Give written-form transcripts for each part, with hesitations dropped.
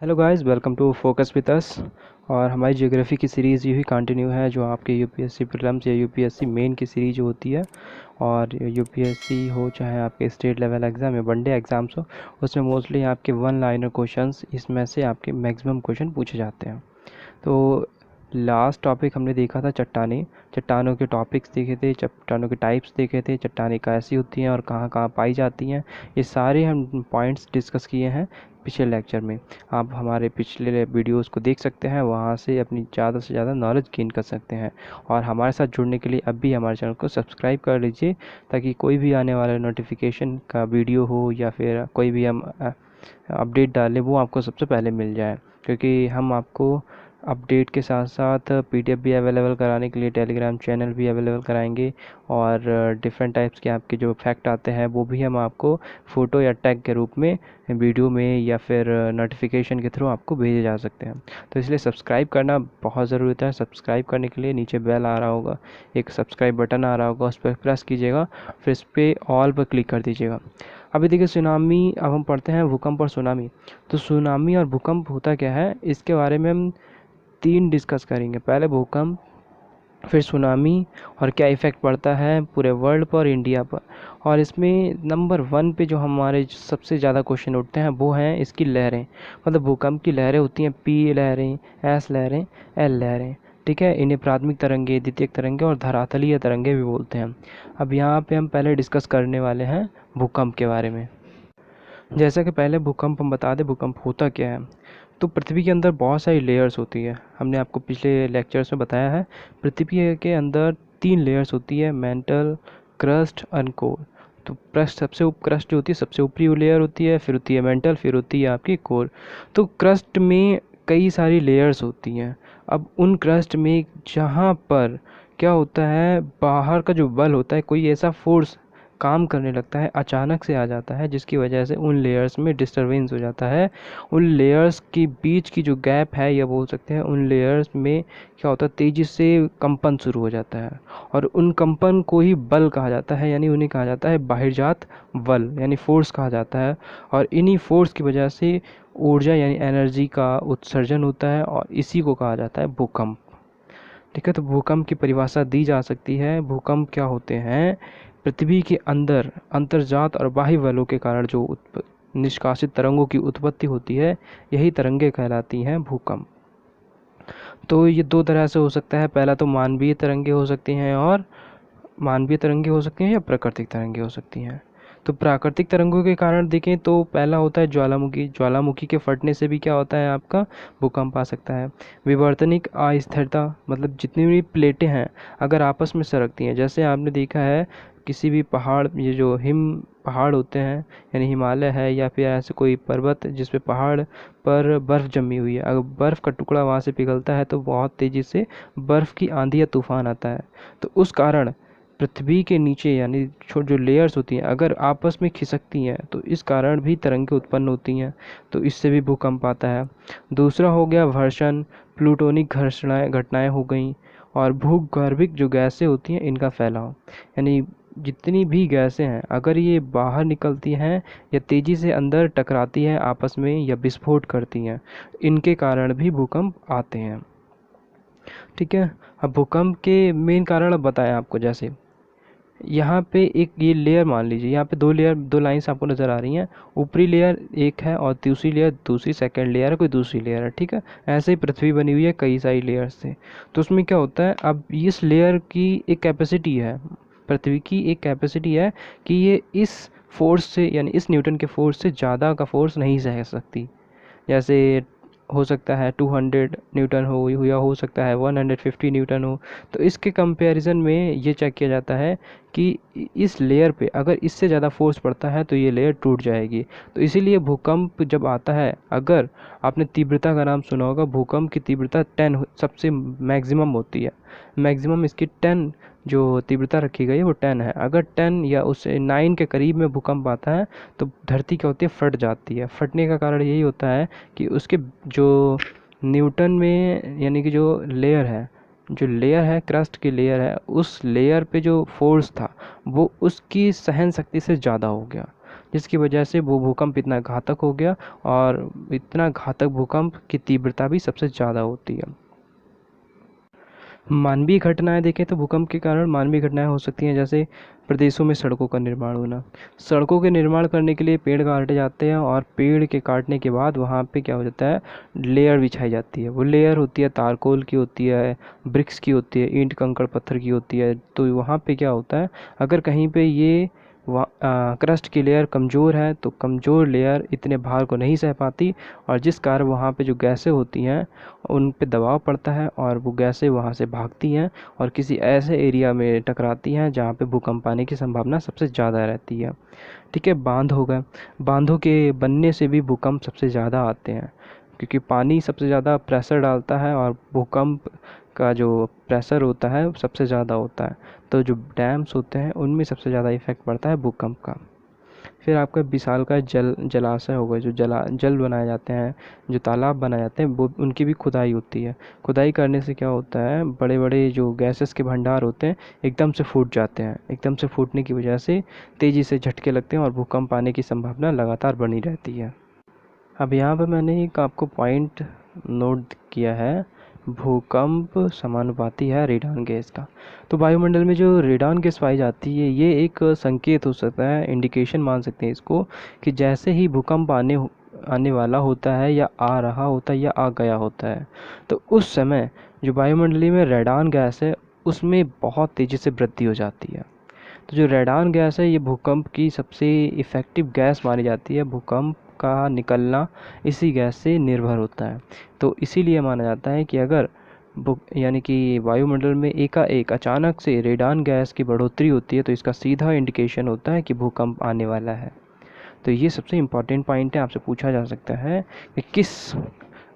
Hello guys, welcome to focus with us. और हमारी geography की सीरीज़ यही कंटिन्यू है जो आपके यूपीएससी प्रीलिम्स या यूपीएससी मेन की सीरीज होती है। और यूपीएससी हो चाहे आपके स्टेट लेवल एग्ज़ाम या वनडे एग्ज़ाम्स हो, उसमें मोस्टली आपके वन लाइनर क्वेश्चंस इसमें से आपके मैक्सिमम क्वेश्चन पूछे जाते हैं। तो लास्ट टॉपिक हमने देखा था चट्टानों के टॉपिक्स देखे थे, चट्टानों के टाइप्स देखे थे, चट्टानें कैसी होती हैं और कहाँ कहाँ पाई जाती हैं। ये सारे हम पॉइंट्स डिस्कस किए हैं पिछले लेक्चर में। आप हमारे पिछले वीडियोस को देख सकते हैं, वहाँ से अपनी ज़्यादा से ज़्यादा नॉलेज गेन कर सकते हैं। और हमारे साथ जुड़ने के लिए अभी हमारे चैनल को सब्सक्राइब कर लीजिए, ताकि कोई भी आने वाला नोटिफिकेशन का वीडियो हो या फिर कोई भी हम अपडेट डालें वो आपको सबसे पहले मिल जाए। क्योंकि हम आपको अपडेट के साथ साथ पीडीएफ भी अवेलेबल कराने के लिए टेलीग्राम चैनल भी अवेलेबल कराएंगे। और डिफरेंट टाइप्स के आपके जो फैक्ट आते हैं वो भी हम आपको फ़ोटो या टैग के रूप में वीडियो में या फिर नोटिफिकेशन के थ्रू आपको भेजे जा सकते हैं। तो इसलिए सब्सक्राइब करना बहुत ज़रूरी होता है। सब्सक्राइब करने के लिए नीचे बेल आ रहा होगा, एक सब्सक्राइब बटन आ रहा होगा, उस पर प्रेस कीजिएगा, फिर इस पर ऑल पर क्लिक कर दीजिएगा। अभी देखिए सुनामी, अब हम पढ़ते हैं भूकंप और सुनामी। तो सुनामी और भूकंप होता क्या है, इसके बारे में हम तीन डिस्कस करेंगे। पहले भूकंप, फिर सुनामी, और क्या इफ़ेक्ट पड़ता है पूरे वर्ल्ड पर और इंडिया पर। और इसमें नंबर 1 पे जो हमारे सबसे ज़्यादा क्वेश्चन उठते हैं वो हैं इसकी लहरें। मतलब भूकंप की लहरें होती हैं, पी लहरें, एस लहरें, एल लहरें। ठीक है, इन्हें प्राथमिक तरंगे, द्वितीयक तरंगे और धरातलीय तरंगे भी बोलते हैं। अब यहाँ पे हम पहले डिस्कस करने वाले हैं भूकंप के बारे में। जैसा कि पहले भूकंप हम बता दें, भूकंप होता क्या है। तो पृथ्वी के अंदर बहुत सारी लेयर्स होती है, हमने आपको पिछले लेक्चर्स में बताया है। पृथ्वी के अंदर 3 लेयर्स होती है, मेंटल, क्रस्ट और कोर। तो क्रस्ट क्रस्ट जो होती है सबसे ऊपरी लेयर होती है, फिर होती है मेंटल, फिर होती है आपकी कोर। तो क्रस्ट में कई सारी लेयर्स होती हैं। अब उन क्रस्ट में जहाँ पर क्या होता है, बाहर का जो बल होता है, कोई ऐसा फोर्स काम करने लगता है, अचानक से आ जाता है, जिसकी वजह से उन लेयर्स में डिस्टरबेंस हो जाता है। उन लेयर्स के बीच की जो गैप है, या बोल सकते हैं उन लेयर्स में क्या होता है, तेज़ी से कंपन शुरू हो जाता है। और उन कंपन को ही बल कहा जाता है, यानी उन्हें कहा जाता है बाहिर्जात बल, यानी फोर्स कहा जाता है। और इन्हीं फोर्स की वजह से ऊर्जा यानी एनर्जी का उत्सर्जन होता है, और इसी को कहा जाता है भूकंप। ठीक है, तो भूकंप की परिभाषा दी जा सकती है। भूकंप क्या होते हैं, पृथ्वी के अंदर अंतर्जात और बाह्य बलों के कारण जो निष्कासित तरंगों की उत्पत्ति होती है, यही तरंगे कहलाती हैं भूकंप। तो ये दो तरह से हो सकता है। पहला तो मानवीय तरंगे हो सकती हैं, और मानवीय तरंगे हो सकती हैं या प्राकृतिक तरंगे हो सकती हैं। तो प्राकृतिक तरंगों के कारण देखें तो पहला होता है ज्वालामुखी। ज्वालामुखी के फटने से भी क्या होता है, आपका भूकंप आ सकता है। विवर्तनिक अस्थिरता, मतलब जितनी भी प्लेटें हैं अगर आपस में सरकती हैं, जैसे आपने देखा है किसी भी पहाड़, ये जो हिम पहाड़ होते हैं यानी हिमालय है, या फिर ऐसे कोई पर्वत जिस पे पहाड़ पर बर्फ़ जमी हुई है, अगर बर्फ़ का टुकड़ा वहाँ से पिघलता है तो बहुत तेज़ी से बर्फ़ की आंधी या तूफान आता है। तो उस कारण पृथ्वी के नीचे यानी जो लेयर्स होती हैं अगर आपस में खिसकती हैं, तो इस कारण भी तरंगें उत्पन्न होती हैं। तो इससे भी भूकंप आता है। दूसरा हो गया वर्षण, प्लूटोनिक घर्षणाएँ घटनाएँ हो गई। और भूगर्भिक जो गैसें होती हैं इनका फैलाव, यानी जितनी भी गैसें हैं अगर ये बाहर निकलती हैं या तेज़ी से अंदर टकराती हैं आपस में या विस्फोट करती हैं, इनके कारण भी भूकंप आते हैं। ठीक है, अब भूकंप के मेन कारण अब बताएं आपको। जैसे यहाँ पे एक ये लेयर मान लीजिए, यहाँ पे दो लाइंस आपको नज़र आ रही हैं। ऊपरी लेयर एक है और दूसरी लेयर दूसरी सेकंड लेयर है, कोई दूसरी लेयर है। ठीक है, ऐसे ही पृथ्वी बनी हुई है कई सारी लेयर्स से। तो उसमें क्या होता है, अब इस लेयर की एक कैपेसिटी है, पृथ्वी की एक कैपेसिटी है कि ये इस फोर्स से यानी इस न्यूटन के फोर्स से ज़्यादा का फोर्स नहीं सह सकती। जैसे हो सकता है 200 न्यूटन हो, या हो सकता है 150 न्यूटन हो। तो इसके कंपैरिजन में ये चेक किया जाता है कि इस लेयर पे अगर इससे ज़्यादा फोर्स पड़ता है तो ये लेयर टूट जाएगी। तो इसीलिए भूकंप जब आता है, अगर आपने तीव्रता का नाम सुना होगा, भूकंप की तीव्रता 10 सबसे मैक्सिमम होती है। मैक्सिमम इसकी 10 जो तीव्रता रखी गई है वो 10 है। अगर 10 या उससे 9 के करीब में भूकंप आता है तो धरती क्या होती है, फट जाती है। फटने का कारण यही होता है कि उसके जो न्यूटन में यानी कि जो लेयर है क्रस्ट की लेयर है, उस लेयर पे जो फोर्स था वो उसकी सहन शक्ति से ज़्यादा हो गया। जिसकी वजह से वो भूकंप इतना घातक हो गया, और इतना घातक भूकंप की तीव्रता भी सबसे ज़्यादा होती है। मानवीय घटनाएं देखें तो भूकंप के कारण मानवीय घटनाएं हो सकती हैं, जैसे प्रदेशों में सड़कों का निर्माण होना। सड़कों के निर्माण करने के लिए पेड़ काटे जाते हैं, और पेड़ के काटने के बाद वहाँ पे क्या हो जाता है, लेयर बिछाई जाती है। वो लेयर होती है तारकोल की, होती है ब्रिक्स की, होती है ईंट कंकड़ पत्थर की होती है। तो वहाँ पे क्या होता है, अगर कहीं पे ये क्रस्ट की लेयर कमज़ोर है तो कमज़ोर लेयर इतने भार को नहीं सह पाती, और जिस कारण वहाँ पे जो गैसें होती हैं उन पे दबाव पड़ता है, और वो गैसें वहाँ से भागती हैं और किसी ऐसे एरिया में टकराती हैं जहाँ पे भूकंप आने की संभावना सबसे ज़्यादा रहती है। ठीक है, बांध हो गए। बांधों के बनने से भी भूकंप सबसे ज़्यादा आते हैं, क्योंकि पानी सबसे ज़्यादा प्रेशर डालता है, और भूकंप का जो प्रेशर होता है सबसे ज़्यादा होता है। तो जो डैम्स होते हैं उनमें सबसे ज़्यादा इफ़ेक्ट पड़ता है भूकंप का। फिर आपका विशालकाय जलाशय हो गए, जो जल बनाए जाते हैं, जो तालाब बनाए जाते हैं, वो उनकी भी खुदाई होती है। खुदाई करने से क्या होता है, बड़े बड़े जो गैसेस के भंडार होते हैं एकदम से फूट जाते हैं। एकदम से फूटने की वजह से तेज़ी से झटके लगते हैं और भूकंप आने की संभावना लगातार बनी रहती है। अब यहाँ पर मैंने एक आपको पॉइंट नोट किया है, भूकंप समानुपाती है रेडान गैस का। तो वायुमंडल में जो रेडान गैस पाई जाती है, ये एक संकेत हो सकता है, इंडिकेशन मान सकते हैं इसको, कि जैसे ही भूकंप आने वाला होता है, या आ रहा होता है, या आ गया होता है, तो उस समय जो वायुमंडली में रेडान गैस है उसमें बहुत तेज़ी से वृद्धि हो जाती है। तो जो रेडान गैस है ये भूकंप की सबसे इफ़ेक्टिव गैस मानी जाती है। भूकंप का निकलना इसी गैस से निर्भर होता है। तो इसीलिए माना जाता है कि अगर यानी कि वायुमंडल में एकाएक अचानक से रेडान गैस की बढ़ोतरी होती है तो इसका सीधा इंडिकेशन होता है कि भूकंप आने वाला है। तो ये सबसे इम्पॉर्टेंट पॉइंट है, आपसे पूछा जा सकता है कि किस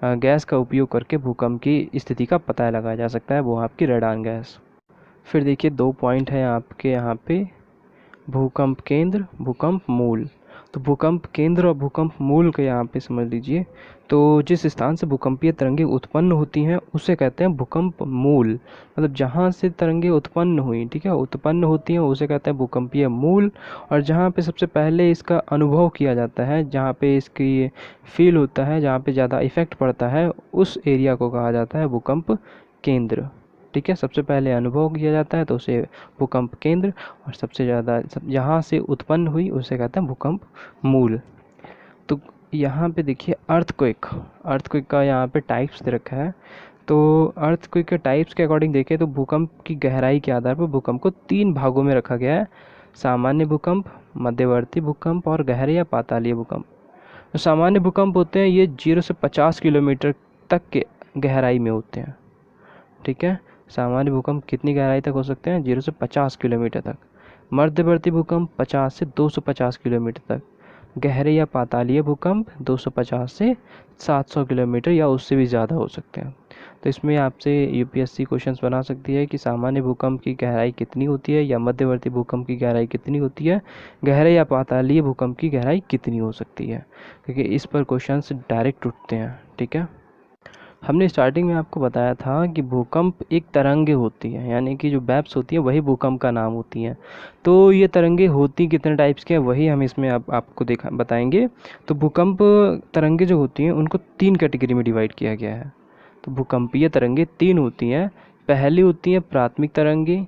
गैस का उपयोग करके भूकंप की स्थिति का पता लगाया जा सकता है, वो आपकी रेडान गैस। फिर देखिए 2 पॉइंट हैं आपके यहाँ पे, भूकंप केंद्र, भूकंप मूल। तो भूकंप केंद्र और भूकंप मूल को यहाँ पे समझ लीजिए। तो जिस स्थान से भूकंपीय तरंगें उत्पन्न होती हैं उसे कहते हैं भूकंप मूल। मतलब जहाँ से तरंगें उत्पन्न हुई, ठीक है, उत्पन्न होती हैं, उसे कहते हैं भूकंपीय मूल। और जहाँ पे सबसे पहले इसका अनुभव किया जाता है, जहाँ पे इसकी फील होता है, जहाँ पे ज़्यादा इफेक्ट पड़ता है, उस एरिया को कहा जाता है भूकंप केंद्र। ठीक है, सबसे पहले अनुभव किया जाता है तो उसे भूकंप केंद्र, और सबसे ज़्यादा जहाँ से उत्पन्न हुई उसे कहते हैं भूकंप मूल। तो यहाँ पे देखिए अर्थक्वेक का यहाँ पे टाइप्स दे रखा है। तो अर्थक्वेक के टाइप्स के अकॉर्डिंग देखें तो भूकंप की गहराई के आधार पर भूकंप को 3 भागों में रखा गया है, सामान्य भूकंप, मध्यवर्ती भूकंप और गहरे या पातालीय भूकंप। तो सामान्य भूकंप होते हैं ये 0 से 50 किलोमीटर तक के गहराई में होते हैं। ठीक है, सामान्य भूकंप कितनी गहराई तक हो सकते हैं, 0 से 50 किलोमीटर तक। मध्यवर्ती भूकंप 50 से 250 किलोमीटर तक। गहरे या पातालीय भूकंप 250 से 700 किलोमीटर या उससे भी ज़्यादा हो सकते हैं। तो इसमें आपसे यूपीएससी क्वेश्चंस बना सकती है कि सामान्य भूकंप की गहराई कितनी होती है, या मध्यवर्ती भूकंप की गहराई कितनी होती है, गहरे या पातालीय भूकंप की गहराई कितनी हो सकती है, क्योंकि इस पर क्वेश्चंस डायरेक्ट उठते हैं। ठीक है, हमने स्टार्टिंग में आपको बताया था कि भूकंप एक तरंगे होती हैं, यानी कि जो वेव्स होती हैं वही भूकंप का नाम होती हैं। तो ये तरंगे होती कितने टाइप्स के हैं वही हम इसमें आपको बताएंगे। तो भूकंप तरंगे जो होती हैं उनको 3 कैटेगरी में डिवाइड किया गया है। तो भूकंपीय तरंगे 3 होती हैं। पहली होती हैं प्राथमिक तरंगे,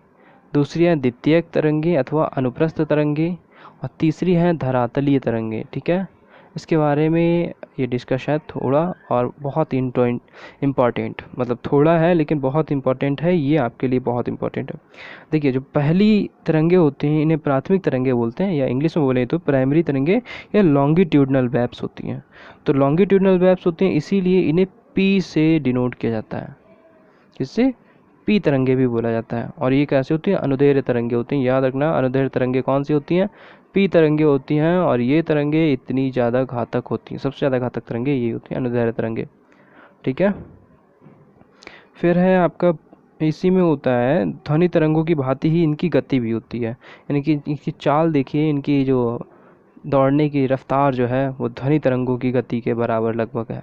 दूसरी हैं द्वितीयक तरंगे अथवा अनुप्रस्थ तरंगे, और तीसरी हैं धरातलीय तरंगे। ठीक है, इसके बारे में ये डिस्कस है थोड़ा, और बहुत इम्पॉर्टेंट, मतलब थोड़ा है लेकिन बहुत इम्पॉर्टेंट है, ये आपके लिए बहुत इम्पॉर्टेंट है। देखिए, जो पहली तरंगे होती हैं इन्हें प्राथमिक तरंगे बोलते हैं, या इंग्लिश में बोले तो प्राइमरी तरंगे या लॉन्गिट्यूडनल वेव्स होती हैं। तो लॉन्गिट्यूडनल वेव्स होती हैं, इसीलिए इन्हें पी से डिनोट किया जाता है, जिससे पी तरंगे भी बोला जाता है। और ये कैसे होती हैं, अनुदैर्घ्य तरंगे होती हैं। याद रखना, अनुदैर्घ्य तरंगे कौन सी होती हैं, पी तरंगे होती हैं। और ये तरंगे इतनी ज़्यादा घातक होती हैं, सबसे ज़्यादा घातक तरंगे ये होती हैं, अनुदैर्घ्य तरंगे। ठीक है, फिर है आपका, इसी में होता है ध्वनि तरंगों की भांति ही इनकी गति भी होती है, यानी कि इनकी चाल देखिए, इनकी जो दौड़ने की रफ्तार जो है वो ध्वनि तरंगों की गति के बराबर लगभग है,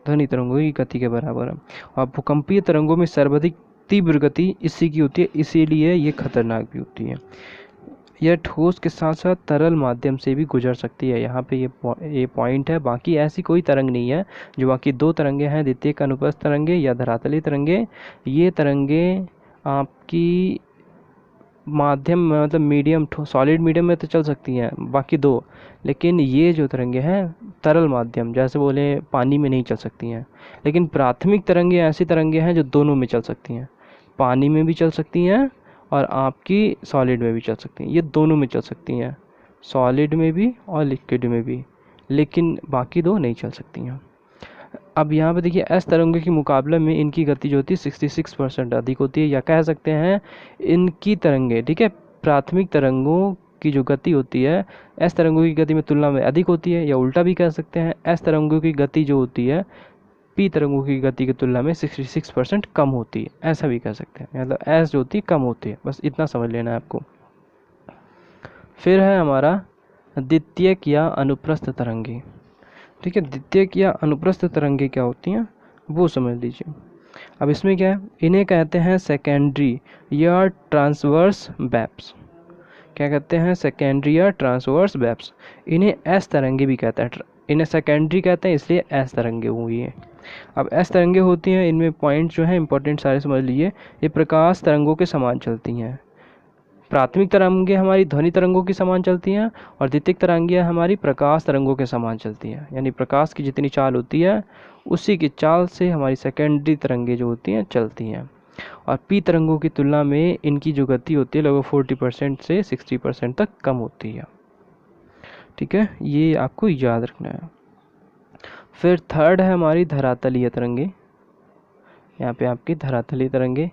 ध्वनि तरंगों की गति के बराबर है। और भूकंपीय तरंगों में सर्वाधिक तीव्र गति इसी की होती है, इसीलिए ये खतरनाक भी होती है। यह ठोस के साथ साथ तरल माध्यम से भी गुजर सकती है। यहाँ पे ये पॉइंट है। बाकी ऐसी कोई तरंग नहीं है जो बाकी दो तरंगे हैं, द्वितीयक अनुप्रस्थ तरंगे या धरातलीय तरंगे, ये तरंगे आपकी माध्यम मतलब मीडियम सॉलिड मीडियम में तो चल सकती हैं बाकी दो, लेकिन ये जो तरंगे हैं तरल माध्यम जैसे बोले पानी में नहीं चल सकती हैं। लेकिन प्राथमिक तरंगे ऐसी तरंगे हैं जो दोनों में चल सकती हैं, पानी में भी चल सकती हैं और आपकी सॉलिड में भी चल सकती हैं। ये दोनों में चल सकती हैं, सॉलिड में भी और लिक्विड में भी, लेकिन बाकी दो नहीं चल सकती हैं। अब यहाँ पे देखिए एस तरंगों के मुकाबले में इनकी गति जो होती है 66% अधिक होती है, या कह सकते हैं इनकी तरंगे, ठीक है, प्राथमिक तरंगों की जो गति होती है एस तरंगों की गति में तुलना में अधिक होती है, या उल्टा भी कह सकते हैं एस तरंगों की गति जो होती है पी तरंगों की गति की तुलना में 66% कम होती है, ऐसा भी कह सकते हैं। मतलब एस जो होती है कम होती है, बस इतना समझ लेना है आपको। फिर है हमारा द्वितीयक या अनुप्रस्थ तरंगे, ठीक है। द्वितीयक या अनुप्रस्थ तरंगे क्या होती हैं वो समझ लीजिए। अब इसमें क्या है, इन्हें कहते हैं सेकेंडरी या ट्रांसवर्स बैप्स। क्या कहते हैं, सेकेंडरी या ट्रांसवर्स बैप्स। इन्हें एस तरंगे भी कहते हैं, इन्हें सेकेंडरी कहते हैं इसलिए एस तरंगे हुई है। अब एस तरंगे होती हैं, इनमें पॉइंट जो है इंपॉर्टेंट सारे समझ लीजिए। ये प्रकाश तरंगों के समान चलती हैं। प्राथमिक तरंगे हमारी ध्वनि तरंगों की समान चलती हैं और द्वितीयक तरंगे हमारी प्रकाश तरंगों के समान चलती हैं। यानी प्रकाश की जितनी चाल होती है उसी की चाल से हमारी सेकेंडरी तरंगे जो होती हैं चलती हैं। और पी तरंगों की तुलना में इनकी जो गति होती है लगभग 40% से 60% तक कम होती है, ठीक है, ये आपको याद रखना है। फिर थर्ड है हमारी धरातलीय तरंगे। यहाँ पे आपकी धरातलीय तरंगे,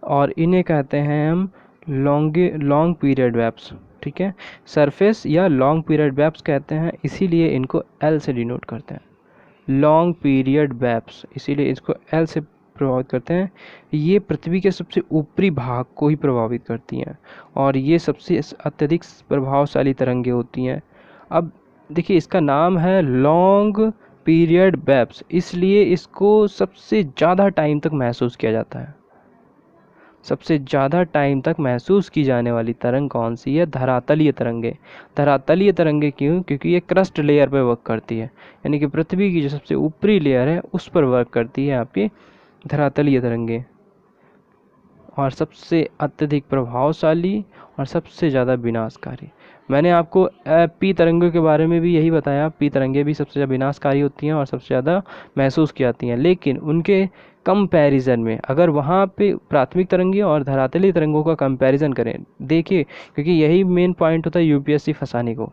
और इन्हें कहते हैं हम लॉन्ग पीरियड वेव्स, ठीक है। सरफेस या लॉन्ग पीरियड वेव्स कहते हैं, इसीलिए इनको एल से डिनोट करते हैं, लॉन्ग पीरियड वेव्स, इसीलिए इसको एल से प्रभावित करते हैं। ये पृथ्वी के सबसे ऊपरी भाग को ही प्रभावित करती हैं और ये सबसे अत्यधिक प्रभावशाली तरंगे होती हैं। अब देखिए इसका नाम है लॉन्ग पीरियड वेव्स, इसलिए इसको सबसे ज़्यादा टाइम तक महसूस किया जाता है। सबसे ज़्यादा टाइम तक महसूस की जाने वाली तरंग कौन सी है, धरातलीय तरंगे। धरातलीय तरंगे क्यों, क्योंकि ये क्रस्ट लेयर पर वर्क करती है, यानी कि पृथ्वी की जो सबसे ऊपरी लेयर है उस पर वर्क करती है आपकी धरातलीय तरंगे, और सबसे अत्यधिक प्रभावशाली और सबसे ज़्यादा विनाशकारी। मैंने आपको पी तरंगों के बारे में भी यही बताया, पी तरंगे भी सबसे ज़्यादा विनाशकारी होती हैं और सबसे ज़्यादा महसूस की जाती हैं, लेकिन उनके कंपैरिजन में अगर वहाँ पे प्राथमिक तरंगे और धरातलीय तरंगों का कंपैरिजन करें, देखिए क्योंकि यही मेन पॉइंट होता है यूपीएससी फंसाने को,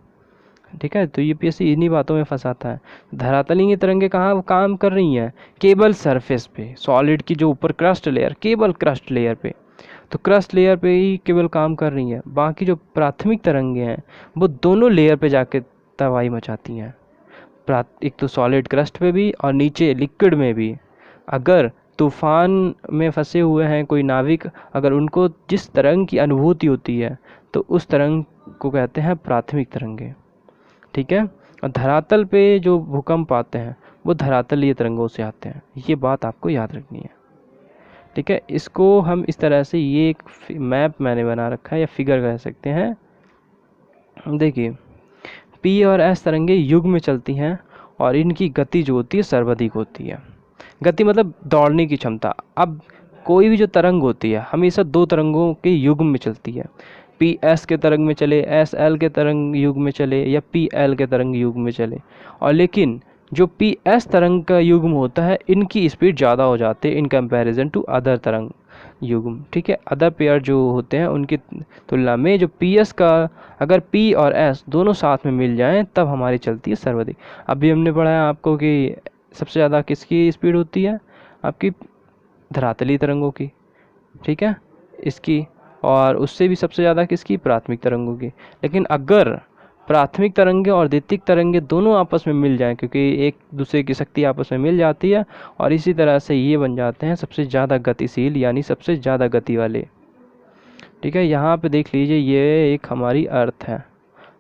ठीक है, तो यूपीएससी इन्हीं बातों में फंसाता है। धरातलीय तरंगे कहाँ काम कर रही हैं, केवल सरफेस पे, सॉलिड की जो ऊपर क्रस्ट लेयर, केवल क्रस्ट लेयर पे, तो क्रस्ट लेयर पे ही केवल काम कर रही हैं। बाकी जो प्राथमिक तरंगे हैं वो दोनों लेयर पे जाके तबाही मचाती हैं, एक तो सॉलिड क्रस्ट पे भी और नीचे लिक्विड में भी। अगर तूफान में फंसे हुए हैं कोई नाविक, अगर उनको जिस तरंग की अनुभूति होती है तो उस तरंग को कहते हैं प्राथमिक तरंगे, ठीक है। और धरातल पे जो भूकंप आते हैं वो धरातलीय तरंगों से आते हैं, ये बात आपको याद रखनी है, ठीक है। इसको हम इस तरह से, ये एक मैप मैंने बना रखा है या फिगर कह सकते हैं। देखिए पी और एस तरंगे युग में चलती हैं और इनकी गति जो होती है सर्वाधिक होती है। गति मतलब दौड़ने की क्षमता। अब कोई भी जो तरंग होती है हमेशा दो तरंगों के युग में चलती है, पी एस के तरंग में चले, एस एल के तरंग युग में चले, या पी एल के तरंग युग में चले। और लेकिन जो पी एस तरंग का युग्म होता है इनकी स्पीड ज़्यादा हो जाती है इन कंपैरिजन टू अदर तरंग युग्म, ठीक है। अदर पेयर जो होते हैं उनकी तुलना में जो पी एस का, अगर पी और एस दोनों साथ में मिल जाएं तब हमारी चलती है सर्वाधिक। अभी हमने पढ़ा है आपको कि सबसे ज़्यादा किसकी स्पीड होती है, आपकी धरातलीय तरंगों की, ठीक है, इसकी, और उससे भी सबसे ज़्यादा किसकी, प्राथमिक तरंगों की। लेकिन अगर प्राथमिक तरंगे और द्वितीयक तरंगे दोनों आपस में मिल जाएं, क्योंकि एक दूसरे की शक्ति आपस में मिल जाती है, और इसी तरह से ये बन जाते हैं सबसे ज़्यादा गतिशील यानी सबसे ज़्यादा गति वाले, ठीक है। यहाँ पे देख लीजिए ये एक हमारी अर्थ है,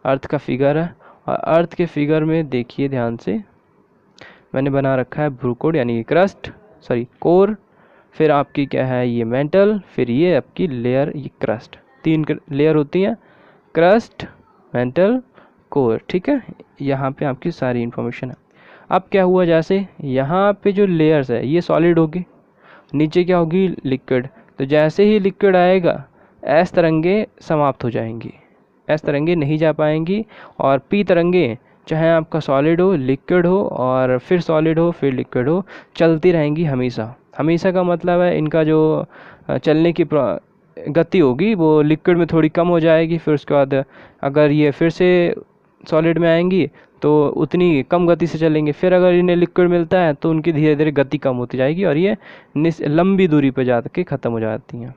अर्थ का फिगर है, और अर्थ के फिगर में देखिए ध्यान से मैंने बना रखा है ब्रूकोड यानी क्रस्ट, सॉरी कोर, फिर आपकी क्या है ये मेंटल, फिर ये आपकी लेयर, ये क्रस्ट, तीन लेयर होती हैं, क्रस्ट, मेंटल, कोर। ठीक है, यहाँ पे आपकी सारी इन्फॉर्मेशन है। अब क्या हुआ, जैसे यहाँ पे जो लेयर्स है ये सॉलिड होगी, नीचे क्या होगी, लिक्विड। तो जैसे ही लिक्विड आएगा एस तरंगे समाप्त हो जाएंगी, एस तरंगे नहीं जा पाएंगी, और पी तरंगे चाहे आपका सॉलिड हो, लिक्विड हो, और फिर सॉलिड हो, फिर लिक्विड हो, चलती रहेंगी हमेशा। हमेशा का मतलब है इनका जो चलने की गति होगी वो लिक्विड में थोड़ी कम हो जाएगी, फिर उसके बाद अगर ये फिर से सॉलिड में आएंगी तो उतनी कम गति से चलेंगे, फिर अगर इन्हें लिक्विड मिलता है तो उनकी धीरे धीरे गति कम होती जाएगी और ये लंबी दूरी पर जा के ख़त्म हो जाती हैं।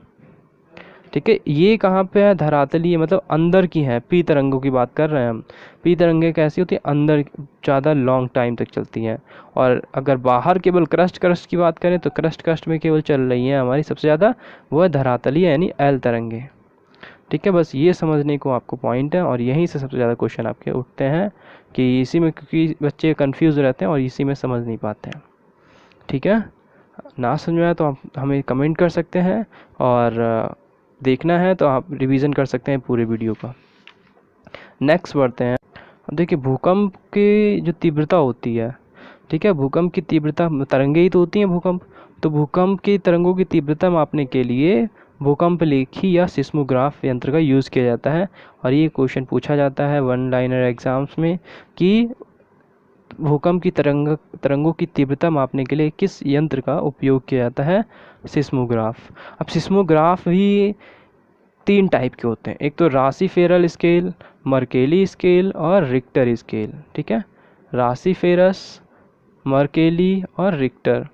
ठीक है, ये कहाँ पे है, धरातलीय, मतलब अंदर की है। पी तरंगों की बात कर रहे हैं हम। पी तरंगे कैसी होती है, अंदर ज़्यादा लॉन्ग टाइम तक चलती हैं। और अगर बाहर केवल क्रस्ट की बात करें तो क्रस्ट में केवल चल रही हैं हमारी सबसे ज़्यादा वो है धरातलीय यानी एल तरंगे। ठीक है, बस ये समझने को आपको पॉइंट है, और यहीं से सबसे ज़्यादा क्वेश्चन आपके उठते हैं कि इसी में, क्योंकि बच्चे कंफ्यूज रहते हैं और इसी में समझ नहीं पाते हैं। ठीक है, ना समझ में आया तो आप हमें कमेंट कर सकते हैं, और देखना है तो आप रिवीजन कर सकते हैं पूरे वीडियो का। नेक्स्ट बढ़ते हैं। देखिए, भूकंप की जो तीव्रता होती है, ठीक है, भूकंप की तीव्रता, तरंगे ही तो होती हैं भूकंप, तो भूकंप की तरंगों की तीव्रता मापने के लिए भूकंप लेखी या सिस्मोग्राफ यंत्र का यूज़ किया जाता है। और ये क्वेश्चन पूछा जाता है वन लाइनर एग्जाम्स में कि भूकंप की तरंगों की तीव्रता मापने के लिए किस यंत्र का उपयोग किया जाता है, सिस्मोग्राफ। अब सिस्मोग्राफ भी 3 टाइप के होते हैं, एक तो राशिफेरल स्केल, मर्केली स्केल और रिक्टर स्केल। ठीक है, राशिफेरस, मर्केली और रिक्टर।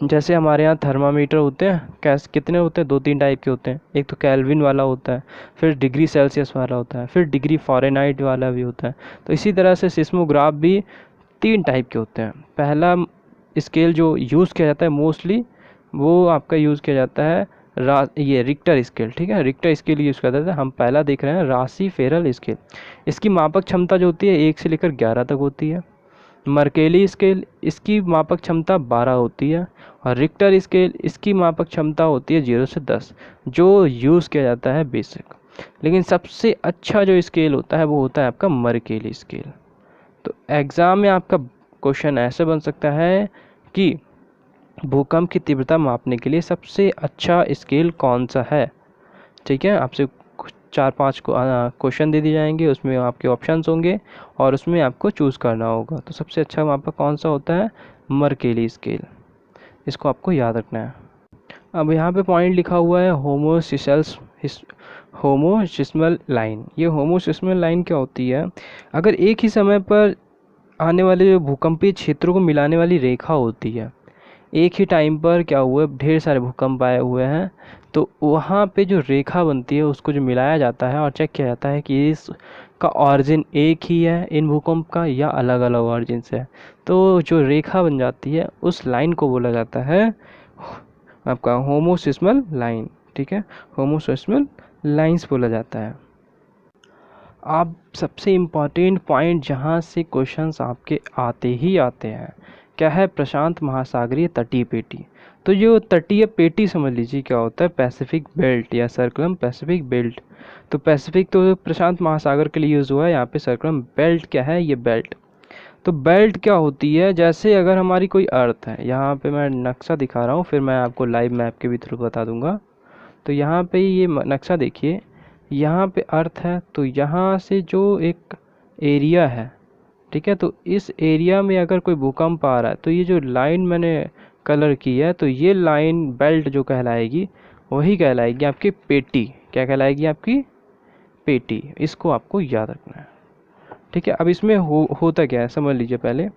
जैसे हमारे यहाँ थर्मामीटर होते हैं, कैसे कितने होते हैं, 2-3 टाइप के होते हैं। एक तो केल्विन वाला होता है, फिर डिग्री सेल्सियस वाला होता है, फिर डिग्री फ़ारेनहाइट वाला भी होता है। तो इसी तरह से सिस्मोग्राफ भी 3 टाइप के होते हैं। पहला स्केल जो यूज़ किया जाता है मोस्टली, वो आपका यूज़ किया जाता है ये रिक्टर स्केल। ठीक है, रिक्टर स्केल यूज़ करते हैं। हम पहला देख रहे हैं राशिफेरल स्केल। इसकी मापक क्षमता जो होती है 1 से लेकर 11 तक होती है। मर्केली स्केल, इसकी मापक क्षमता 12 होती है। और रिक्टर स्केल, इसकी मापक क्षमता होती है 0 से 10, जो यूज़ किया जाता है बेसिक। लेकिन सबसे अच्छा जो स्केल होता है वो होता है आपका मर्केली स्केल। तो एग्ज़ाम में आपका क्वेश्चन ऐसे बन सकता है कि भूकंप की तीव्रता मापने के लिए सबसे अच्छा स्केल कौन सा है। ठीक है, आपसे 4-5 क्वेश्चन दे दिए जाएंगे, उसमें आपके ऑप्शंस होंगे और उसमें आपको चूज़ करना होगा। तो सबसे अच्छा मापक कौन सा होता है, मर्केली स्केल। इसको आपको याद रखना है। अब यहाँ पे पॉइंट लिखा हुआ है होमोसिस्मल लाइन। ये होमोसिस्मल लाइन क्या होती है, अगर एक ही समय पर आने वाले जो भूकंपीय क्षेत्रों को मिलाने वाली रेखा होती है, एक ही टाइम पर क्या हुआ, ढेर सारे भूकंप आए हुए हैं, तो वहाँ पे जो रेखा बनती है उसको जो मिलाया जाता है और चेक किया जाता है कि इसका ऑरिजिन एक ही है इन भूकंप का या अलग अलग ऑरिजिन से है। तो जो रेखा बन जाती है उस लाइन को बोला जाता है आपका होमोसिस्मल लाइन। ठीक है, होमोसिस्मल लाइंस बोला जाता है। अब सबसे इम्पॉर्टेंट पॉइंट जहाँ से क्वेश्चंस आपके आते ही आते हैं, क्या है, प्रशांत महासागरीय तटीय पेटी। तो जो तटीय पेटी समझ लीजिए क्या होता है, पैसिफिक बेल्ट या सर्कुलम पैसिफिक बेल्ट। तो पैसिफिक तो प्रशांत महासागर के लिए यूज़ हुआ है, यहाँ पे सर्कुलम बेल्ट क्या है, ये बेल्ट। तो बेल्ट क्या होती है, जैसे अगर हमारी कोई अर्थ है, यहाँ पे मैं नक्शा दिखा रहा हूँ, फिर मैं आपको लाइव मैप के भी थ्रू बता दूंगा। तो यहाँ पे ये नक्शा देखिए, यहाँ पे अर्थ है, तो यहाँ से जो एक एरिया है, ठीक है, तो इस एरिया में अगर कोई भूकंप आ रहा है तो ये जो लाइन मैंने कलर की है, तो ये लाइन बेल्ट जो कहलाएगी वही कहलाएगी आपकी पेटी। क्या कहलाएगी, आपकी पेटी। इसको आपको याद रखना है। ठीक है, अब इसमें होता क्या है समझ लीजिए पहले।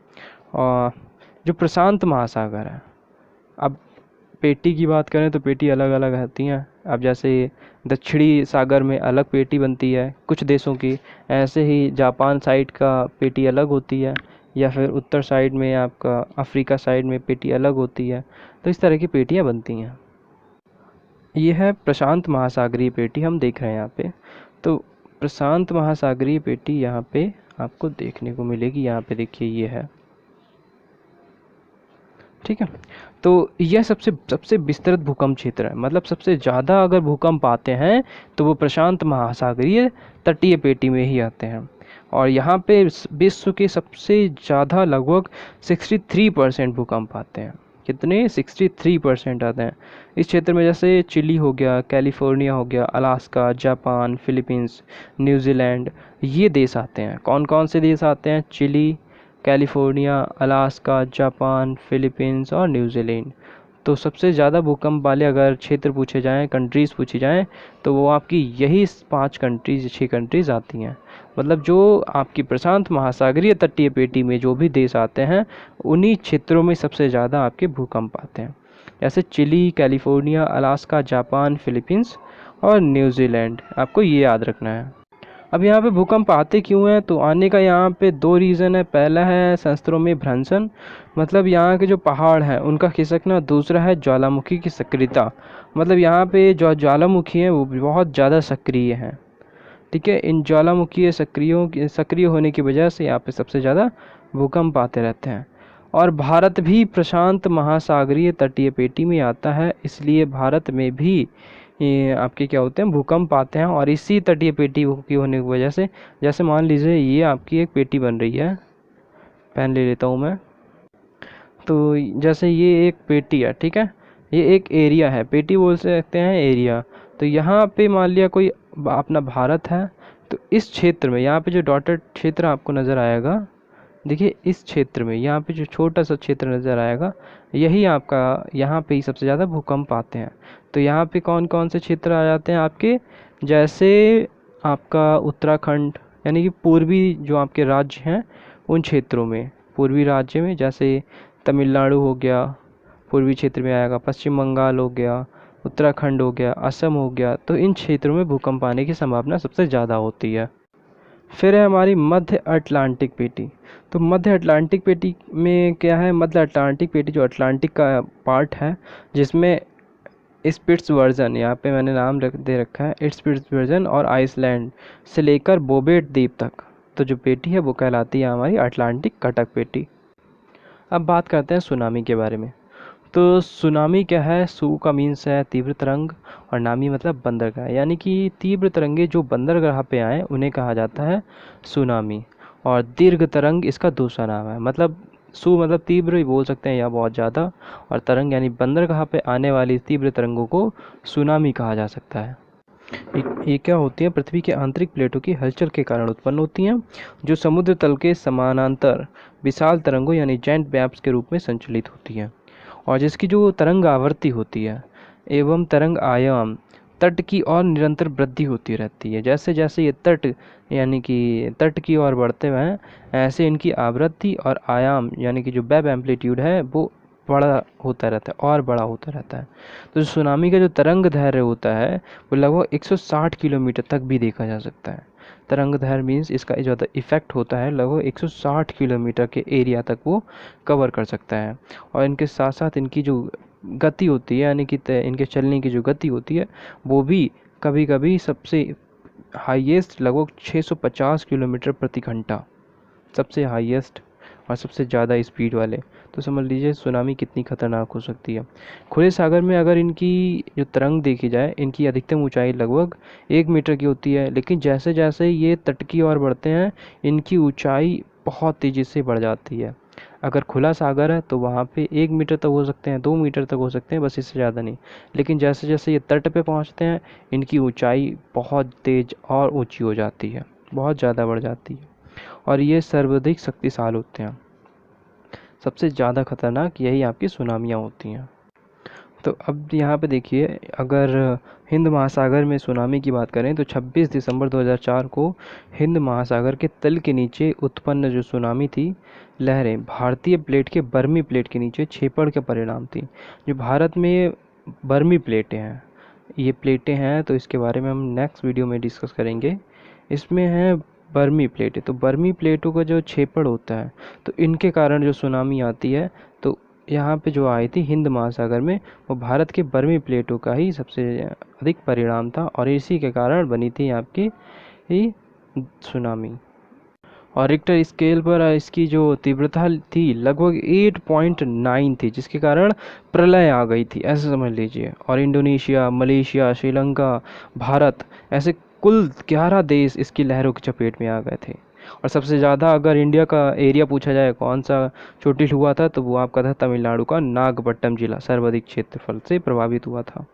जो प्रशांत महासागर है, अब पेटी की बात करें तो पेटी अलग अलग रहती हैं। अब जैसे दक्षिणी सागर में अलग पेटी बनती है कुछ देशों की, ऐसे ही जापान साइड का पेटी अलग होती है, या फिर उत्तर साइड में आपका अफ्रीका साइड में पेटी अलग होती है। तो इस तरह की पेटियां बनती हैं। ये है प्रशांत महासागरीय पेटी हम देख रहे हैं यहाँ पे। तो प्रशांत महासागरीय पेटी यहाँ पे आपको देखने को मिलेगी, यहाँ पे देखिए ये है। ठीक है। तो यह सबसे सबसे विस्तृत भूकंप क्षेत्र है, मतलब सबसे ज़्यादा अगर भूकंप आते हैं तो वो प्रशांत महासागरीय तटीय पेटी में ही आते हैं। और यहाँ पे विश्व के सबसे ज़्यादा लगभग 63% भूकंप आते हैं। कितने? 63% आते हैं इस क्षेत्र में। जैसे चिली हो गया, कैलिफोर्निया हो गया, अलास्का, जापान, फिलीपींस, न्यूजीलैंड, ये देश आते हैं। कौन कौन से देश आते हैं? Chile, California, Alaska, Japan, Philippines और न्यूजीलैंड। तो सबसे ज़्यादा भूकंप वाले अगर क्षेत्र पूछे जाएँ, कंट्रीज़ पूछी जाएँ, तो वो आपकी यही 5 कंट्रीज़, 6 कंट्रीज़ आती हैं। मतलब जो आपकी प्रशांत महासागरीय तटीय पेटी में जो भी देश आते हैं, उन्हीं क्षेत्रों में सबसे ज़्यादा आपके भूकंप आते हैं। जैसे Chile, California, Alaska, Japan, Philippines और न्यूजीलैंड, आपको ये याद रखना है। अब यहाँ पे भूकंप आते क्यों हैं? तो आने का यहाँ पे 2 रीज़न है। पहला है संस्तरों में भ्रंशन, मतलब यहाँ के जो पहाड़ हैं उनका खिसकना। दूसरा है ज्वालामुखी की सक्रियता, मतलब यहाँ पे जो ज्वालामुखी हैं वो बहुत ज़्यादा सक्रिय हैं। ठीक है, इन ज्वालामुखीय सक्रिय होने की वजह से यहाँ पे सबसे ज़्यादा भूकंप आते रहते हैं। और भारत भी प्रशांत महासागरीय तटीय पेटी में आता है, इसलिए भारत में भी ये आपके क्या होते हैं, भूकंप आते हैं। और इसी तटीय पेटी की होने की वजह से, जैसे मान लीजिए ये आपकी एक पेटी बन रही है, पेन ले लेता हूँ मैं। तो जैसे ये एक पेटी है, ठीक है, ये एक एरिया है, पेटी बोल सकते हैं, एरिया। तो यहाँ पे मान लिया कोई अपना भारत है, तो इस क्षेत्र में यहाँ पे जो डॉटेड क्षेत्र आपको नज़र आएगा, देखिए इस क्षेत्र में यहाँ पे जो छोटा सा क्षेत्र नज़र आएगा, यही आपका, यहाँ पे ही सबसे ज़्यादा भूकंप आते हैं। तो यहाँ पे कौन कौन से क्षेत्र आ जाते हैं आपके? जैसे आपका उत्तराखंड, यानी कि पूर्वी जो आपके राज्य हैं उन क्षेत्रों में, पूर्वी राज्य में जैसे तमिलनाडु हो गया, पूर्वी क्षेत्र में आएगा, पश्चिम बंगाल हो गया, उत्तराखंड हो गया, असम हो गया। तो इन क्षेत्रों में भूकंप आने की संभावना सबसे ज़्यादा होती है। फिर है हमारी मध्य अटलांटिक पेटी। तो मध्य अटलांटिक पेटी में क्या है? मध्य अटलांटिक पेटी जो अटलांटिक का पार्ट है, जिसमें स्पिट्सबर्जन, यहाँ पे मैंने नाम दे रखा है स्पिट्सबर्जन, और आइसलैंड से लेकर बोबेट द्वीप तक, तो जो पेटी है वो कहलाती है हमारी अटलांटिक कटक पेटी। अब बात करते हैं सुनामी के बारे में। तो सुनामी क्या है? सू का मीन्स है तीव्र तरंग, और नामी मतलब बंदरगाह, यानी कि तीव्र तरंगे जो बंदरगाह पे आए उन्हें कहा जाता है सुनामी। और दीर्घ तरंग इसका दूसरा नाम है। मतलब सू मतलब तीव्र ही बोल सकते हैं या बहुत ज़्यादा, और तरंग यानी बंदरगाह पे आने वाली तीव्र तरंगों को सुनामी कहा जा सकता है। ये क्या होती है? पृथ्वी के आंतरिक प्लेटों की हलचल के कारण उत्पन्न होती हैं, जो समुद्र तल के समानांतर विशाल तरंगों यानी जेंट वेव्स के रूप में संचालित होती हैं। और जिसकी जो तरंग आवृत्ति होती है एवं तरंग आयाम तट की ओर निरंतर वृद्धि होती रहती है। जैसे जैसे ये तट यानी कि तट की ओर बढ़ते हुए हैं, ऐसे इनकी आवृत्ति और आयाम यानी कि जो वेव एम्पलीट्यूड है वो बड़ा होता रहता है और बड़ा होता रहता है। तो सुनामी का जो तरंग दैर्घ्य होता है वो लगभग 160 किलोमीटर तक भी देखा जा सकता है। तरंग दैर्घ्य मीन्स इसका जो इफेक्ट होता है लगभग 160 किलोमीटर के एरिया तक वो कवर कर सकता है। और इनके साथ साथ इनकी जो गति होती है, यानी कि इनके चलने की जो गति होती है, वो भी कभी कभी सबसे हाईएस्ट लगभग 650 किलोमीटर प्रति घंटा, सबसे हाईएस्ट और सबसे ज़्यादा स्पीड वाले। तो समझ लीजिए सुनामी कितनी खतरनाक हो सकती है। खुले सागर में अगर इनकी जो तरंग देखी जाए, इनकी अधिकतम ऊंचाई लगभग 1 मीटर की होती है, लेकिन जैसे जैसे ये तट की ओर बढ़ते हैं इनकी ऊंचाई बहुत तेज़ी से बढ़ जाती है। अगर खुला सागर है तो वहाँ पे 1 मीटर तक हो सकते हैं, 2 मीटर तक हो सकते हैं, बस इससे ज़्यादा नहीं। लेकिन जैसे जैसे ये तट पे पहुँचते हैं इनकी ऊंचाई बहुत तेज़ और ऊंची हो जाती है, बहुत ज़्यादा बढ़ जाती है, और ये सर्वाधिक शक्तिशाली होते हैं। सबसे ज़्यादा खतरनाक यही आपकी सुनामियाँ होती हैं। तो अब यहाँ पे देखिए, अगर हिंद महासागर में सुनामी की बात करें तो 26 दिसंबर 2004 को हिंद महासागर के तल के नीचे उत्पन्न जो सुनामी थी, लहरें भारतीय प्लेट के बर्मी प्लेट के नीचे छेपड़ के परिणाम थी। जो भारत में बर्मी प्लेटें हैं, ये प्लेटें हैं, तो इसके बारे में हम नेक्स्ट वीडियो में डिस्कस करेंगे। इसमें है बर्मी प्लेटें, तो बर्मी प्लेटों का जो छेपड़ होता है, तो इनके कारण जो सुनामी आती है, तो यहाँ पे जो आई थी हिंद महासागर में, वो भारत के बर्मी प्लेटों का ही सबसे अधिक परिणाम था, और इसी के कारण बनी थी आपकी ये सुनामी। और रिक्टर स्केल पर इसकी जो तीव्रता थी लगभग 8.9 थी, जिसके कारण प्रलय आ गई थी, ऐसे समझ लीजिए। और इंडोनेशिया, मलेशिया, श्रीलंका, भारत, ऐसे कुल 11 देश इसकी लहरों की चपेट में आ गए थे। और सबसे ज़्यादा अगर इंडिया का एरिया पूछा जाए कौन सा चोटिल हुआ था, तो वो आपका था तमिलनाडु का नागपट्टनम जिला, सर्वाधिक क्षेत्रफल से प्रभावित हुआ था।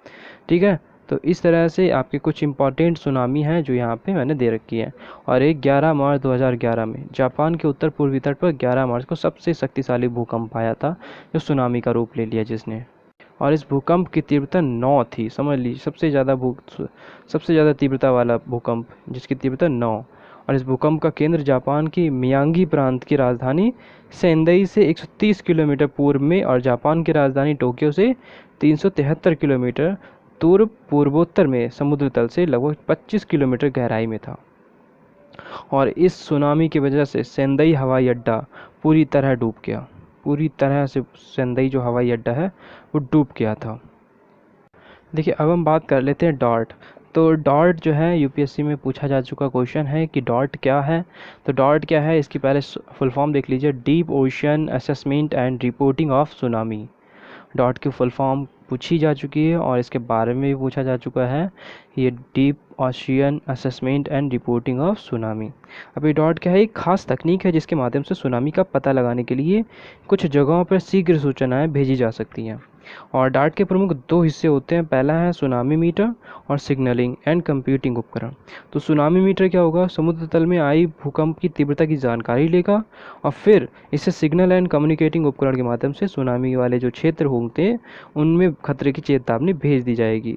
ठीक है, तो इस तरह से आपके कुछ इंपॉर्टेंट सुनामी हैं जो यहाँ पे मैंने दे रखी है। और एक 11 मार्च 2011 में जापान के उत्तर पूर्वी तट पर 11 मार्च को सबसे शक्तिशाली भूकंप आया था, जो सुनामी का रूप ले लिया जिसने। और इस भूकंप की तीव्रता 9 थी, समझ लीजिए सबसे ज़्यादा तीव्रता वाला भूकंप, जिसकी तीव्रता 9। और इस भूकंप का केंद्र जापान की मियांगी प्रांत की राजधानी सेंदई से 130 किलोमीटर पूर्व में और जापान की राजधानी टोक्यो से 373 किलोमीटर दूर पूर्वोत्तर में समुद्र तल से लगभग 25 किलोमीटर गहराई में था। और इस सुनामी की वजह से सेंदई हवाई अड्डा पूरी तरह डूब गया, पूरी तरह से सेंदई जो हवाई अड्डा है वो डूब गया था। देखिए, अब हम बात कर लेते हैं डॉट। तो डॉट जो है यूपीएससी में पूछा जा चुका क्वेश्चन है कि डॉट क्या है। तो डॉट क्या है, इसकी पहले फुल फॉर्म देख लीजिए, deep ocean assessment and reporting of tsunami. Dot की फुल फॉर्म पूछी जा चुकी है और इसके बारे में भी पूछा जा चुका है, ये deep ocean assessment and reporting of tsunami. अब ये डॉट क्या है, एक खास तकनीक है जिसके माध्यम से सुनामी का पता लगाने के लिए कुछ जगहों पर शीघ्र सूचनाएं भेजी जा सकती हैं। और डार्ट के प्रमुख दो हिस्से होते हैं, पहला है सुनामी मीटर और सिग्नलिंग एंड कंप्यूटिंग उपकरण। तो सुनामी मीटर क्या होगा, समुद्र तल में आई भूकंप की तीव्रता की जानकारी लेगा और फिर इसे सिग्नल एंड कम्युनिकेटिंग उपकरण के माध्यम से सुनामी वाले जो क्षेत्र होंगे उनमें खतरे की चेतावनी भेज दी जाएगी।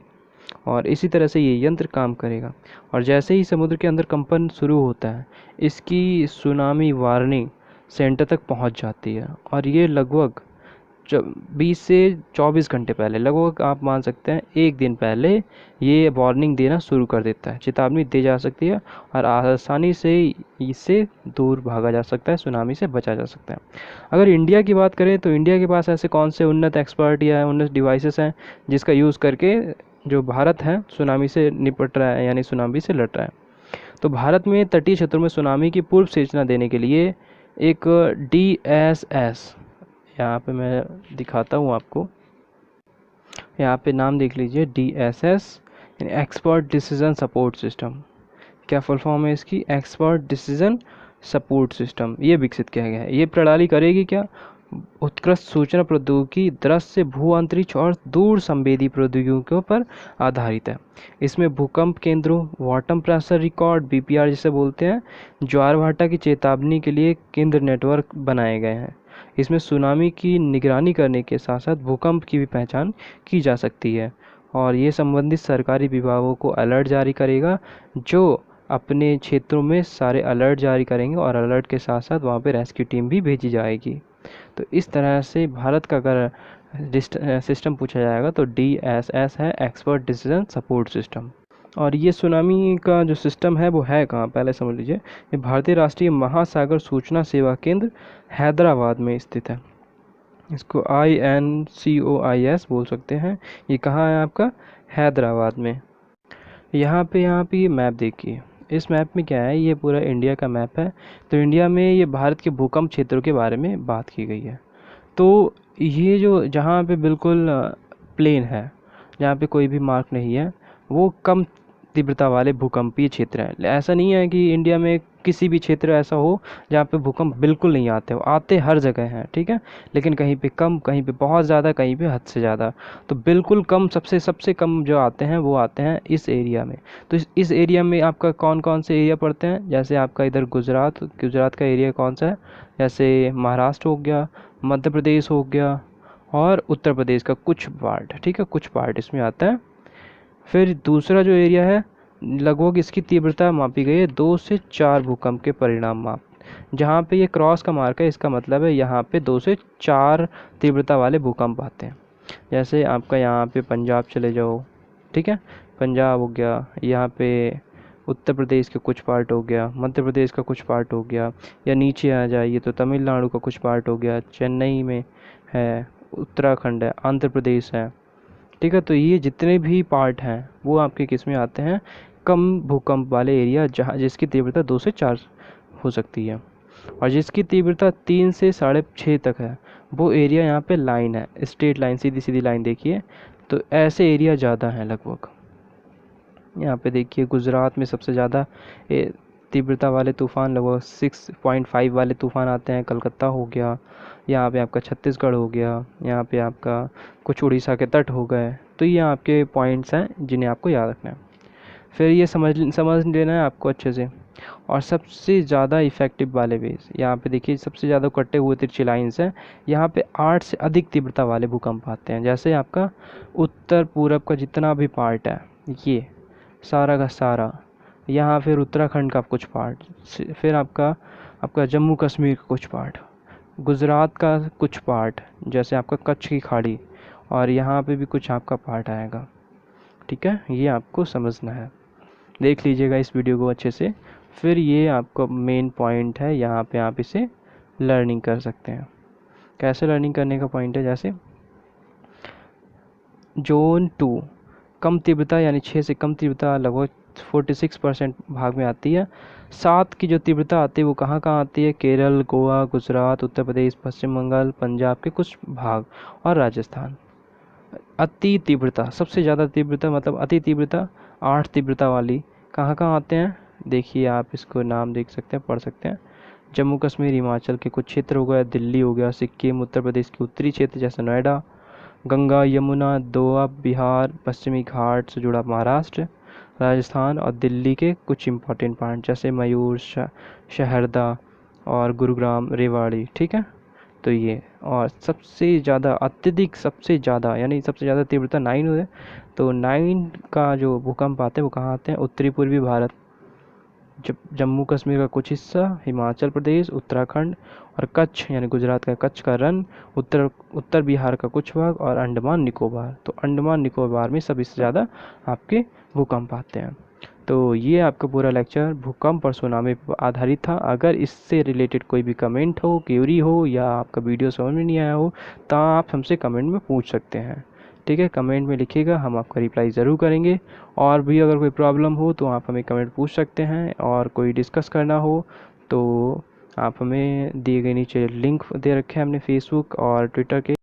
और इसी तरह से ये यंत्र काम करेगा। और जैसे ही समुद्र के अंदर कंपन शुरू होता है, इसकी सुनामी वार्निंग सेंटर तक पहुंच जाती है। और ये लगभग 20 से 24 घंटे पहले, लगभग आप मान सकते हैं एक दिन पहले, ये वार्निंग देना शुरू कर देता है, चेतावनी दी जा सकती है और आसानी से इससे दूर भागा जा सकता है, सुनामी से बचा जा सकता है। अगर इंडिया की बात करें तो इंडिया के पास ऐसे कौन से उन्नत एक्सपर्ट या उन्नत डिवाइसेस हैं जिसका यूज़ करके जो भारत है सुनामी से निपट रहा है, यानी सुनामी से लड़ रहा है। तो भारत में तटीय क्षेत्रों में सुनामी की पूर्व सूचना देने के लिए एक DSS, यहाँ पे मैं दिखाता हूँ आपको, यहाँ पे नाम देख लीजिए, DSS यानी एक्सपर्ट डिसीजन सपोर्ट सिस्टम। क्या फुल फॉर्म है इसकी, एक्सपर्ट डिसीजन सपोर्ट सिस्टम। ये विकसित किया गया है। ये प्रणाली करेगी क्या, उत्कृष्ट सूचना प्रौद्योगिकी, दृश्य, भू अंतरिक्ष और दूर संवेदी प्रौद्योगिकियों पर आधारित है। इसमें भूकंप केंद्रों, बॉटम प्रेशर रिकॉर्ड, BPR जिसे बोलते हैं, ज्वार भाटा की चेतावनी के लिए केंद्र नेटवर्क बनाए गए हैं। इसमें सुनामी की निगरानी करने के साथ साथ भूकंप की भी पहचान की जा सकती है। और ये संबंधित सरकारी विभागों को अलर्ट जारी करेगा, जो अपने क्षेत्रों में सारे अलर्ट जारी करेंगे और अलर्ट के साथ साथ वहाँ पे रेस्क्यू टीम भी भेजी जाएगी। तो इस तरह से भारत का अगर सिस्टम पूछा जाएगा तो DSS है, एक्सपर्ट डिसीजन सपोर्ट सिस्टम। और ये सुनामी का जो सिस्टम है वो है कहाँ, पहले समझ लीजिए। ये भारतीय राष्ट्रीय महासागर सूचना सेवा केंद्र हैदराबाद में स्थित है। इसको INCOIS बोल सकते हैं। ये कहाँ है आपका, हैदराबाद में। यहाँ पे ये मैप देखिए, इस मैप में क्या है, ये पूरा इंडिया का मैप है। तो इंडिया में ये भारत के भूकंप क्षेत्रों के बारे में बात की गई है। तो ये जो जहाँ पे बिल्कुल प्लेन है, जहाँ पे कोई भी मार्क नहीं है, वो कम तीव्रता वाले भूकंपीय क्षेत्र हैं। ऐसा नहीं है कि इंडिया में किसी भी क्षेत्र ऐसा हो जहाँ पे भूकंप बिल्कुल नहीं आते हो, आते हर जगह हैं, ठीक है, लेकिन कहीं पे कम, कहीं पे बहुत ज़्यादा, कहीं पे हद से ज़्यादा। तो बिल्कुल कम, सबसे कम जो आते हैं वो आते हैं इस एरिया में। तो इस एरिया में आपका कौन कौन से एरिया पड़ते हैं, जैसे आपका इधर गुजरात का एरिया कौन सा है, जैसे महाराष्ट्र हो गया, मध्य प्रदेश हो गया और उत्तर प्रदेश का कुछ पार्ट, ठीक है, कुछ पार्ट इसमें आता है। फिर दूसरा जो एरिया है, लगभग इसकी तीव्रता मापी गई है 2 से 4 भूकंप के परिणाम माप। जहाँ पे ये क्रॉस का मार्क है, इसका मतलब है यहाँ पे 2 से 4 तीव्रता वाले भूकंप आते हैं। जैसे आपका यहाँ पे पंजाब चले जाओ, ठीक है, पंजाब हो गया, यहाँ पे उत्तर प्रदेश के कुछ पार्ट हो गया, मध्य प्रदेश का कुछ पार्ट हो गया, या नीचे आ जाइए तो तमिलनाडु का कुछ पार्ट हो गया, चेन्नई में है, उत्तराखंड है, आंध्र प्रदेश है, ठीक है। तो ये जितने भी पार्ट हैं वो आपके किस में आते हैं, कम भूकंप वाले एरिया, जहाँ जिसकी तीव्रता 2 से 4 हो सकती है। और जिसकी तीव्रता 3 से 6.5 तक है वो एरिया यहाँ पे लाइन है, स्ट्रेट लाइन, सीधी सीधी लाइन देखिए, तो ऐसे एरिया ज़्यादा हैं लगभग। यहाँ पे देखिए गुजरात में सबसे ज़्यादा तीव्रता वाले तूफ़ान लगभग 6.5 वाले तूफ़ान आते हैं। कलकत्ता हो गया, यहाँ पे आपका छत्तीसगढ़ हो गया, यहाँ पे आपका कुछ उड़ीसा के तट हो गए। तो ये आपके पॉइंट्स हैं जिन्हें आपको याद रखना है। फिर ये समझ लेना है आपको अच्छे से। और सबसे ज़्यादा इफ़ेक्टिव वाले वेज यहाँ पे देखिए, सबसे ज़्यादा कटे हुए तिरछी लाइन्स हैं। यहाँ पे 8 से अधिक तीव्रता वाले भूकंप आते हैं। जैसे आपका उत्तर पूरब का जितना भी पार्ट है, ये सारा का सारा, यहाँ फिर उत्तराखंड का कुछ पार्ट, फिर आपका जम्मू कश्मीर का कुछ पार्ट, गुजरात का कुछ पार्ट, जैसे आपका कच्छ की खाड़ी, और यहाँ पे भी कुछ आपका पार्ट आएगा। ठीक है, ये आपको समझना है। देख लीजिएगा इस वीडियो को अच्छे से। फिर ये आपका मेन पॉइंट है, यहाँ पे आप इसे लर्निंग कर सकते हैं। कैसे लर्निंग करने का पॉइंट है, जैसे जोन 2 कम तीव्रता यानी 6 से कम तीव्रता लगभग 46% भाग में आती है। 7 की जो तीव्रता आती है वो कहाँ कहाँ आती है, केरल, गोवा, गुजरात, उत्तर प्रदेश, पश्चिम बंगाल, पंजाब के कुछ भाग और राजस्थान। अति तीव्रता, सबसे ज़्यादा तीव्रता मतलब अति तीव्रता 8 तीव्रता वाली कहाँ कहाँ आते हैं, देखिए आप इसको नाम देख सकते हैं, पढ़ सकते हैं। जम्मू कश्मीर, हिमाचल के कुछ क्षेत्र हो गया, दिल्ली हो गया, सिक्किम, उत्तर प्रदेश के उत्तरी क्षेत्र जैसे नोएडा, गंगा यमुना दोआब बिहार, पश्चिमी घाट से जुड़ा महाराष्ट्र, राजस्थान और दिल्ली के कुछ इम्पोर्टेंट पॉइंट जैसे मयूर, शहरदा और गुरुग्राम, रेवाड़ी। ठीक है, तो ये और सबसे ज़्यादा अत्यधिक, सबसे ज़्यादा यानी सबसे ज़्यादा तीव्रता 9 है। तो 9 का जो भूकंप आते हैं वो कहाँ आते हैं, उत्तरी पूर्वी भारत, जम्मू कश्मीर का कुछ हिस्सा, हिमाचल प्रदेश, उत्तराखंड और कच्छ यानी गुजरात का कच्छ का रन, उत्तर बिहार का कुछ भाग और अंडमान निकोबार। तो अंडमान निकोबार में सबसे ज़्यादा आपके भूकंप आते हैं। तो ये आपका पूरा लेक्चर भूकंप और सुनामी पर आधारित था। अगर इससे रिलेटेड कोई भी कमेंट हो, क्वेरी हो या आपका वीडियो समझ में नहीं आया हो तो आप हमसे कमेंट में पूछ सकते हैं। ठीक है, कमेंट में लिखिएगा, हम आपका रिप्लाई ज़रूर करेंगे। और भी अगर कोई प्रॉब्लम हो तो आप हमें कमेंट पूछ सकते हैं, और कोई डिस्कस करना हो तो आप हमें दिए गए नीचे लिंक दे रखे हैं हमने फेसबुक और ट्विटर के।